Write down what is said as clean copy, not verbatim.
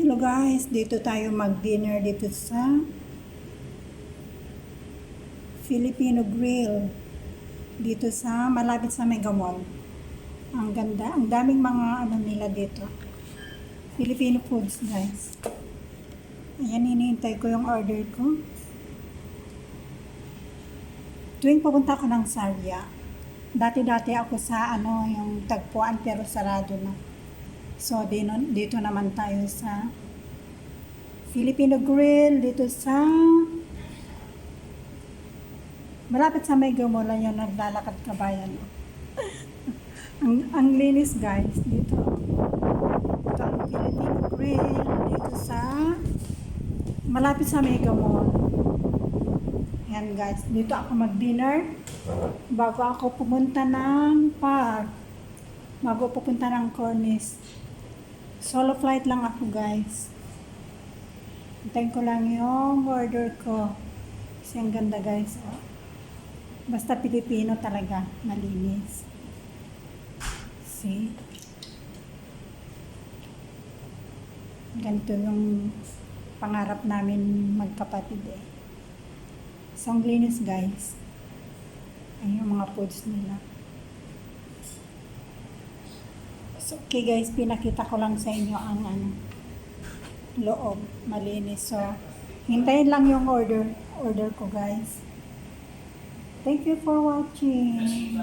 Hello guys, dito tayo mag-dinner dito sa Filipino Grill. Dito sa malapit sa Mega Mall. Ang ganda, ang daming mga ano nila dito. Filipino foods guys. Ayan, hinihintay ko yung order ko. Tuwing pupunta ko ng Sarya, dati-dati ako sa ano, yung tagpuan pero sarado na. So, dito naman tayo sa Filipino Grill, dito sa malapit sa Mega Mall, yung naglalakad kabayan. ang linis guys, dito. Ito ang Filipino Grill, dito sa malapit sa Mega Mall. Ayan guys, dito ako mag-dinner bago ako pumunta ng park. Bago pupunta ng Cornice. Solo flight lang ako guys. Hintayin ko lang yung order ko. Kasi ang ganda guys. Oh. Basta Pilipino talaga. Malinis. See? Ganito yung pangarap namin magkapatid eh. So ang linis guys. Ayun yung mga foods nila. So, okay guys, pinakita ko lang sa inyo ang loob, malinis. So, hintayin lang yung order ko guys. Thank you for watching.